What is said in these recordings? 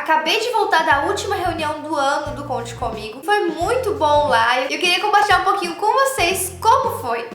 Acabei de voltar da última reunião do ano do Conte Comigo. Foi muito bom lá. Eu queria compartilhar um pouquinho com vocês como foi.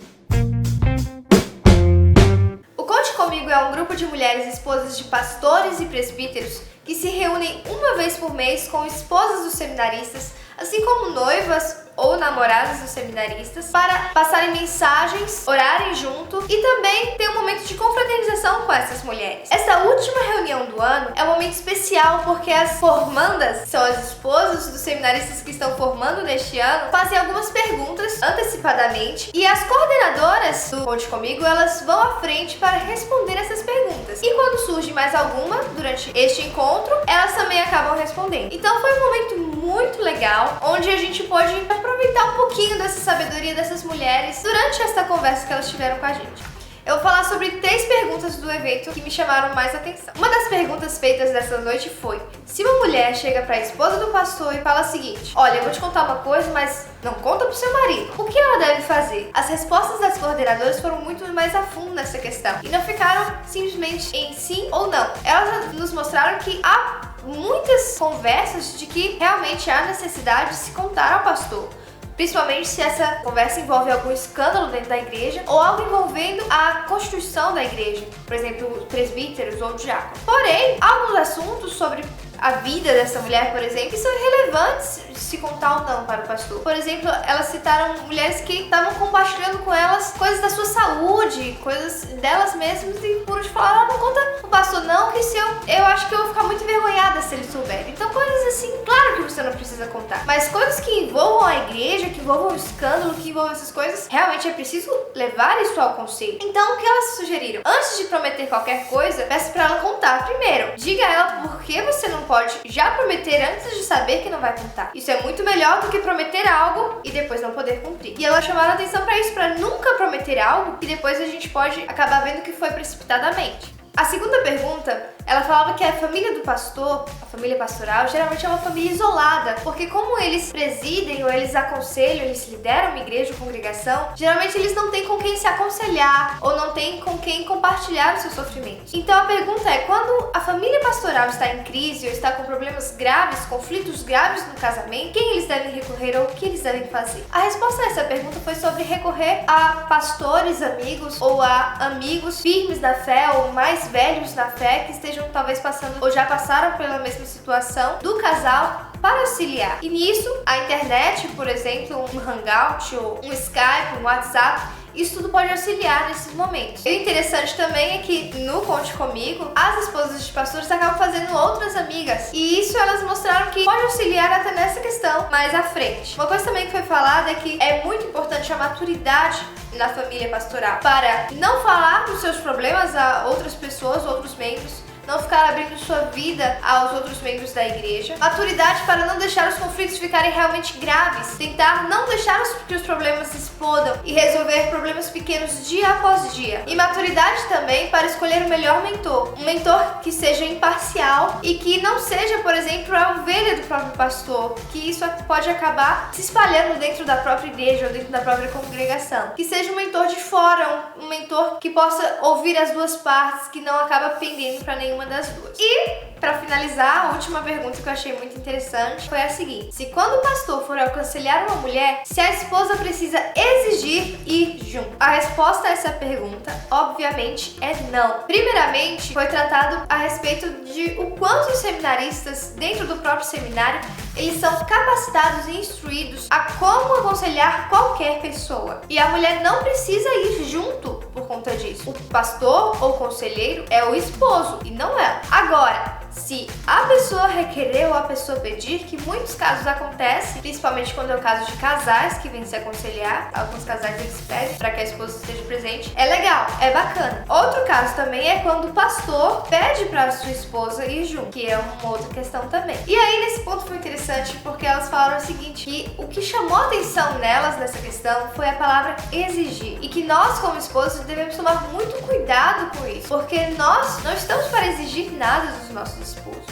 O Conte Comigo é um grupo de mulheres esposas de pastores e presbíteros que se reúnem uma vez por mês com esposas dos seminaristas, assim como noivas ou namoradas dos seminaristas, para passarem mensagens, orarem junto e também ter um momento de confraternização com essas mulheres. Essa última reunião do ano é um momento especial porque as formandas, que são as esposas dos seminaristas que estão formando neste ano, fazem algumas perguntas antecipadamente e as coordenadoras do Conte Comigo, elas vão à frente para responder essas perguntas. E quando surge mais alguma durante este encontro, elas também acabam respondendo. Então foi um momento muito legal, onde a gente pode aproveitar um pouquinho dessa sabedoria dessas mulheres durante esta conversa que elas tiveram com a gente. Eu vou falar sobre 3 perguntas do evento que me chamaram mais atenção. Uma das perguntas feitas dessa noite foi: se uma mulher chega para a esposa do pastor e fala o seguinte: olha, eu vou te contar uma coisa, mas não conta pro seu marido, o que ela deve fazer? As respostas das coordenadoras foram muito mais a fundo nessa questão e não ficaram simplesmente em sim ou não. Elas nos mostraram que há muitas conversas de que realmente há necessidade de se contar ao pastor, principalmente se essa conversa envolve algum escândalo dentro da igreja ou algo envolvendo a constituição da igreja, por exemplo, presbíteros ou diáconos. Porém, alguns assuntos sobre a vida dessa mulher, por exemplo, que são relevantes de se contar ou não para o pastor. Por exemplo, elas citaram mulheres que estavam compartilhando com elas coisas da sua saúde, coisas delas mesmas, e por de falar, não conta o pastor não, que se eu acho que eu vou ficar muito envergonhada se ele souber. Então coisas assim, claro que você não precisa contar, mas coisas que envolvam a igreja, que envolvam o escândalo, que envolvam essas coisas, realmente é preciso levar isso ao conselho. Então o que elas sugeriram? Antes de prometer qualquer coisa, peça para ela contar primeiro. Diga a ela por que você não pode já prometer antes de saber que não vai contar. Isso é muito melhor do que prometer algo e depois não poder cumprir. E elas chamaram a atenção para isso, para nunca prometer algo que depois a gente pode acabar vendo que foi precipitadamente. A segunda pergunta, ela falava que a família do pastor, a família pastoral, geralmente é uma família isolada, porque como eles presidem ou eles aconselham, eles lideram uma igreja ou congregação, geralmente eles não têm com quem se aconselhar ou não têm com quem compartilhar os seus sofrimentos. Então a pergunta é, quando a família pastoral está em crise ou está com problemas graves, conflitos graves no casamento, quem eles devem recorrer ou o que eles devem fazer? A resposta a essa pergunta foi sobre recorrer a pastores amigos ou a amigos firmes na fé ou mais velhos na fé que estejam talvez passando ou já passaram pela mesma situação do casal para auxiliar. E nisso, a internet, por exemplo, um Hangout ou um Skype, um WhatsApp, isso tudo pode auxiliar nesses momentos. E o interessante também é que no Conte Comigo, as esposas de pastores acabam fazendo outras amigas. E isso elas mostraram que pode auxiliar até nessa questão mais à frente. Uma coisa também que foi falada é que é muito importante a maturidade na família pastoral para não falar dos seus problemas a outras pessoas, outros membros, não ficar abrindo sua vida aos outros membros da igreja. Maturidade para não deixar os conflitos ficarem realmente graves. Tentar não deixar que os problemas se explodam e resolver problemas pequenos dia após dia. E maturidade também para escolher o melhor mentor. Um mentor que seja imparcial e que não seja, por exemplo, a ovelha do próprio pastor, que isso pode acabar se espalhando dentro da própria igreja ou dentro da própria congregação. Que seja um mentor de fora, um mentor que possa ouvir as duas partes, que não acaba pendendo para nenhuma das duas. E, para finalizar, a última pergunta que eu achei muito interessante foi a seguinte: se quando o pastor for aconselhar uma mulher, se a esposa precisa exigir ir junto? A resposta a essa pergunta, obviamente, é não. Primeiramente, foi tratado a respeito de o quanto os seminaristas, dentro do próprio seminário, eles são capacitados e instruídos a como aconselhar qualquer pessoa. E a mulher não precisa ir junto por conta disso. O pastor ou conselheiro é o esposo e não ela. Agora, se a pessoa requerer ou a pessoa pedir, que muitos casos acontecem, principalmente quando é o caso de casais que vêm se aconselhar, alguns casais eles pedem para que a esposa esteja presente, é legal, é bacana. Outro caso também é quando o pastor pede para a sua esposa ir junto, que é uma outra questão também. E aí nesse ponto foi interessante porque elas falaram o seguinte, que o que chamou a atenção nelas nessa questão foi a palavra exigir, e que nós como esposos devemos tomar muito cuidado com isso, porque nós não estamos para exigir nada dos nossos esposos.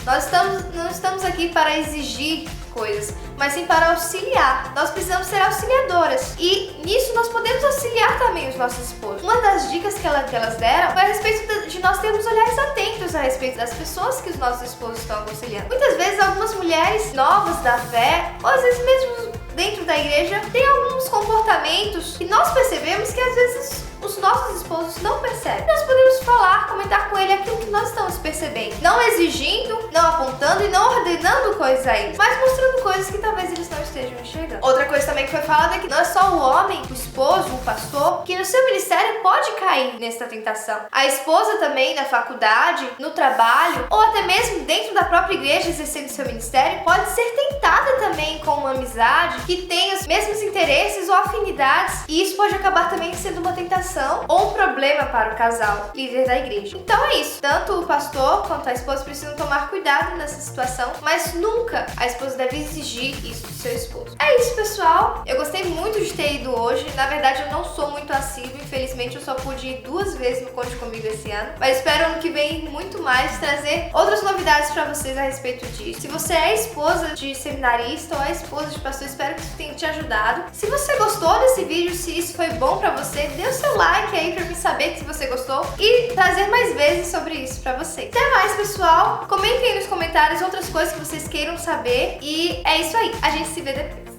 Não estamos aqui para exigir coisas, mas sim para auxiliar. Nós precisamos ser auxiliadoras e nisso nós podemos auxiliar também os nossos esposos. Uma das dicas que elas deram foi a respeito de nós termos olhares atentos a respeito das pessoas que os nossos esposos estão aconselhando. Muitas vezes algumas mulheres novas da fé, ou às vezes mesmo dentro da igreja, têm alguns comportamentos que nós percebemos que às vezes os nossos esposos não percebem. Nós podemos falar, comentar com ele aquilo que nós estamos percebendo. Não exigindo, não apontando e não ordenando coisas a eles, mas mostrando coisas que talvez eles não estejam enxergando. Outra coisa também que foi falada é que não é só o homem, o esposo, o pastor, que no seu ministério pode cair nessa tentação. A esposa também na faculdade, no trabalho, ou até mesmo dentro da própria igreja exercendo seu ministério, pode ser tentada também com uma amizade que tem os mesmos interesses ou afinidades, e isso pode acabar também sendo uma tentação ou um problema para o casal líder da igreja. Então é isso. Tanto o pastor quanto a esposa precisam tomar cuidado nessa situação, mas nunca a esposa deve exigir isso do seu esposo. É isso, pessoal. Eu gostei muito de ter ido hoje. Na verdade, eu não sou muito assíduo. Infelizmente, eu só pude ir 2 vezes no Conte Comigo esse ano. Mas espero ano que vem muito mais trazer outras novidades para vocês a respeito disso. Se você é esposa de seminarista ou é esposa de pastor, espero que isso tenha te ajudado. Se você gostou desse vídeo, se isso foi bom para você, dê o seu like aí pra mim saber se você gostou e trazer mais vezes sobre isso pra vocês. Até mais, pessoal. Comentem aí nos comentários outras coisas que vocês queiram saber e é isso aí. A gente se vê depois.